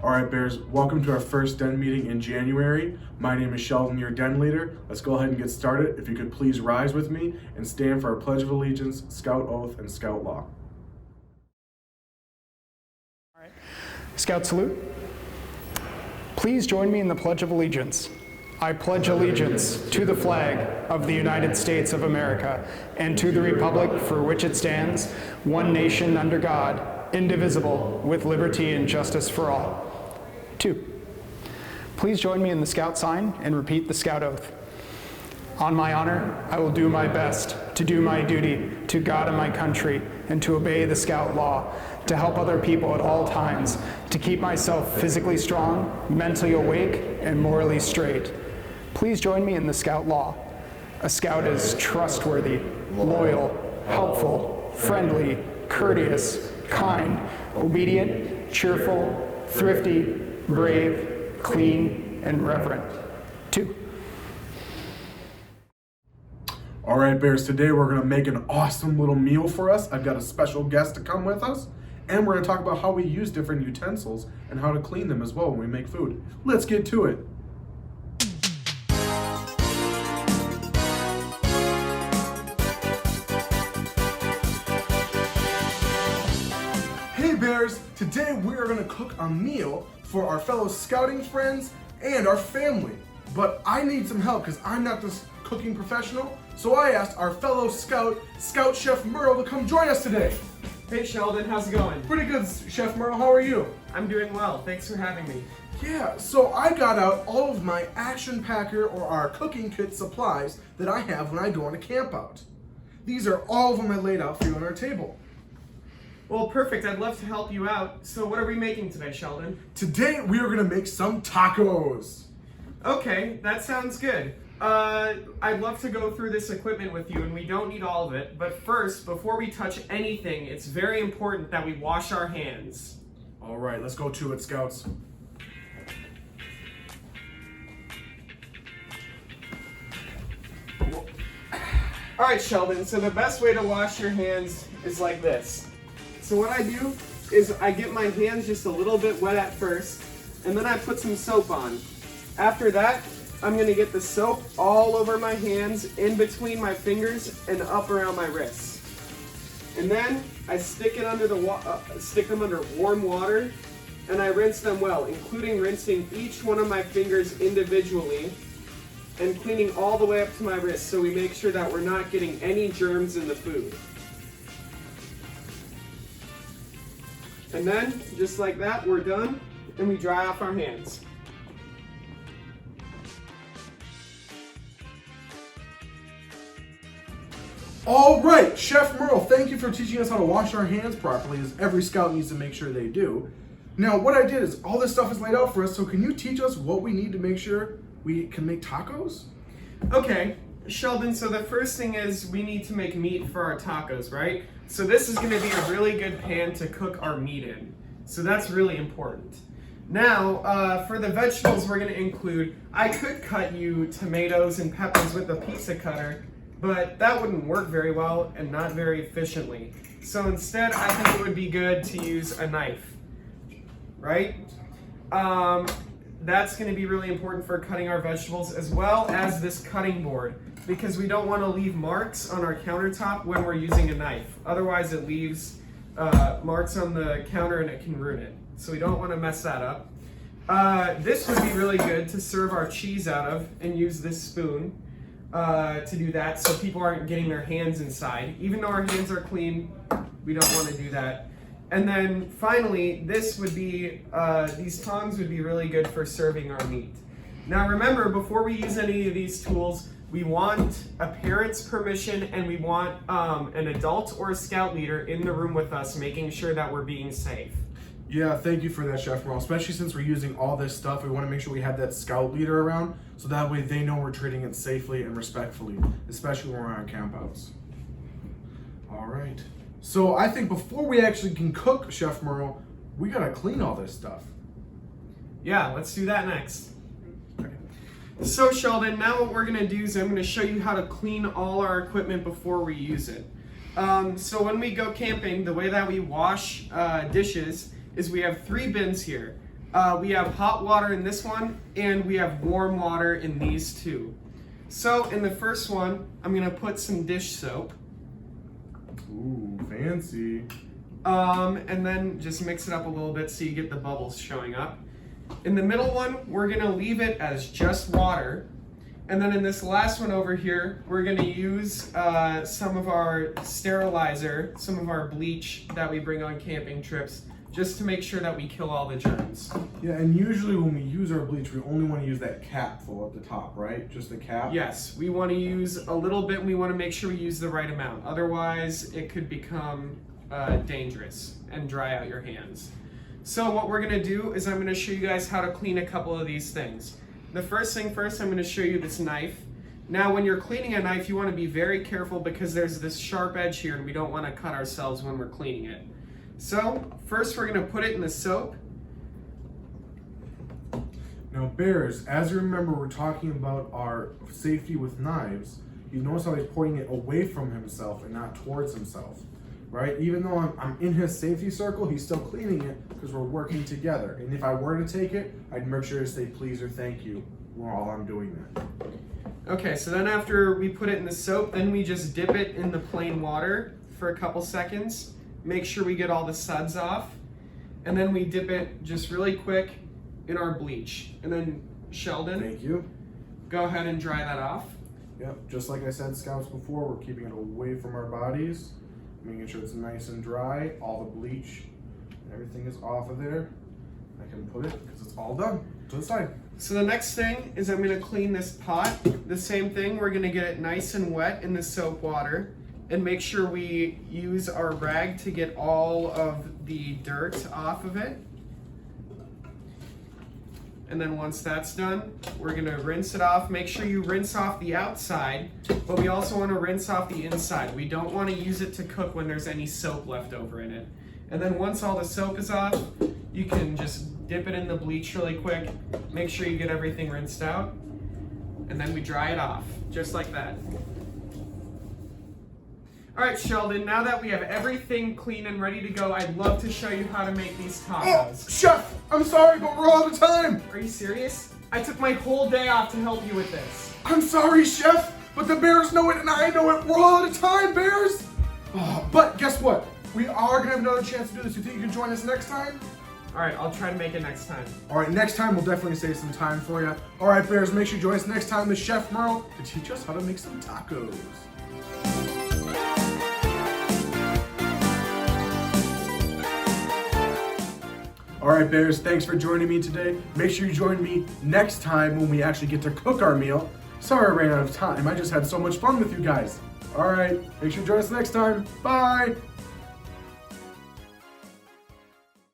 All right, Bears, welcome to our first den meeting in January. My name is Sheldon, your den leader. Let's go ahead and get started. If you could please rise with me and stand for our Pledge of Allegiance, Scout Oath, and Scout Law. All right. Scout salute. Please join me in the Pledge of Allegiance. I pledge allegiance to the flag of the United States of America and to the republic for which it stands, one nation under God, indivisible, with liberty and justice for all. 2. Please join me in the Scout sign and repeat the Scout Oath. On my honor, I will do my best to do my duty to God and my country and to obey the Scout law, to help other people at all times, to keep myself physically strong, mentally awake, and morally straight. Please join me in the Scout law. A Scout is trustworthy, loyal, helpful, friendly, courteous, kind, obedient, cheerful, thrifty, brave, clean, and reverent. 2. All right, Bears, today we're gonna make an awesome little meal for us. I've got a special guest to come with us, and we're gonna talk about how we use different utensils and how to clean them as well when we make food. Let's get to it. Hey Bears, today we are gonna cook a meal for our fellow scouting friends and our family. But I need some help because I'm not this cooking professional, so I asked our fellow Scout Chef Merle, to come join us today. Hey Sheldon, how's it going? Pretty good, Chef Merle, how are you? I'm doing well, thanks for having me. Yeah, so I got out all of my Action Packer or our cooking kit supplies that I have when I go on a camp out. These are all of them I laid out for you on our table. Well, perfect, I'd love to help you out. So what are we making today, Sheldon? Today we are gonna make some tacos. Okay, that sounds good. I'd love to go through this equipment with you, and we don't need all of it. But first, before we touch anything, it's very important that we wash our hands. All right, let's go to it, Scouts. All right, Sheldon, so the best way to wash your hands is like this. So what I do is I get my hands just a little bit wet at first, and then I put some soap on. After that, I'm gonna get the soap all over my hands, in between my fingers, and up around my wrists. And then I stick it under stick them under warm water, and I rinse them well, including rinsing each one of my fingers individually, and cleaning all the way up to my wrist, so we make sure that we're not getting any germs in the food. And then, just like that, we're done, and we dry off our hands. All right, Chef Merle, thank you for teaching us how to wash our hands properly, as every Scout needs to make sure they do. Now, what I did is all this stuff is laid out for us, so can you teach us what we need to make sure we can make tacos? Okay, Sheldon, so the first thing is we need to make meat for our tacos, right? So this is gonna be a really good pan to cook our meat in. So that's really important. Now, for the vegetables we're gonna include, I could cut you tomatoes and peppers with a pizza cutter, but that wouldn't work very well and not very efficiently. So instead, I think it would be good to use a knife, right? That's gonna be really important for cutting our vegetables, as well as this cutting board, because we don't wanna leave marks on our countertop when we're using a knife. Otherwise it leaves marks on the counter and it can ruin it. So we don't wanna mess that up. This would be really good to serve our cheese out of, and use this spoon to do that, so people aren't getting their hands inside. Even though our hands are clean, we don't wanna do that. And then finally, this would be, these tongs would be really good for serving our meat. Now remember, before we use any of these tools, we want a parent's permission, and we want an adult or a Scout leader in the room with us, making sure that we're being safe. Yeah, thank you for that, Chef Merle. Especially since we're using all this stuff, we want to make sure we have that Scout leader around, so that way they know we're treating it safely and respectfully, especially when we're on campouts. All right. So I think before we actually can cook, Chef Merle, we gotta clean all this stuff. Yeah, let's do that next. So Sheldon, now what we're gonna do is I'm gonna show you how to clean all our equipment before we use it. So when we go camping, the way that we wash dishes is we have 3 bins here. We have hot water in this one, and we have warm water in these 2. So in the first one, I'm gonna put some dish soap. Ooh, fancy. And then just mix it up a little bit so you get the bubbles showing up. In the middle one, we're gonna leave it as just water. And then in this last one over here, we're gonna use some of our sterilizer, some of our bleach that we bring on camping trips, just to make sure that we kill all the germs. Yeah, and usually when we use our bleach, we only want to use that cap full at the top, right? Just the cap? Yes, we want to use a little bit, and we want to make sure we use the right amount. Otherwise, it could become dangerous and dry out your hands. So what we're gonna do is I'm gonna show you guys how to clean a couple of these things. The first thing first, I'm gonna show you this knife. Now when you're cleaning a knife, you wanna be very careful because there's this sharp edge here and we don't wanna cut ourselves when we're cleaning it. So first we're gonna put it in the soap. Now Bears, as you remember, we're talking about our safety with knives. You notice how he's pointing it away from himself and not towards himself. Right? Even though I'm in his safety circle, he's still cleaning it because we're working together. And if I were to take it, I'd make sure to say please or thank you while I'm doing that. Okay, so then after we put it in the soap, then we just dip it in the plain water for a couple seconds. Make sure we get all the suds off. And then we dip it just really quick in our bleach. And then Sheldon, Thank you. go ahead and dry that off. Yep, just like I said, Scouts, before, we're keeping it away from our bodies. Making sure it's nice and dry, all the bleach, everything is off of there. I can put it, because it's all done, to the side. So the next thing is I'm gonna clean this pot. The same thing, we're gonna get it nice and wet in the soap water and make sure we use our rag to get all of the dirt off of it. And then once that's done, we're gonna rinse it off. Make sure you rinse off the outside, but we also wanna rinse off the inside. We don't wanna use it to cook when there's any soap left over in it. And then once all the soap is off, you can just dip it in the bleach really quick. Make sure you get everything rinsed out. And then we dry it off, just like that. All right, Sheldon, now that we have everything clean and ready to go, I'd love to show you how to make these Oh, tacos. Chef, I'm sorry, but we're all out of time. Are you serious? I took my whole day off to help you with this. I'm sorry, Chef, but the Bears know it and I know it. We're all out of time, Bears. Oh, but guess what? We are gonna have another chance to do this. You think you can join us next time? All right, I'll try to make it next time. All right, next time we'll definitely save some time for you. All right, Bears, make sure you join us next time with Chef Merle to teach us how to make some tacos. All right, Bears, thanks for joining me today. Make sure you join me next time when we actually get to cook our meal. Sorry I ran out of time. I just had so much fun with you guys. All right, make sure you join us next time. Bye.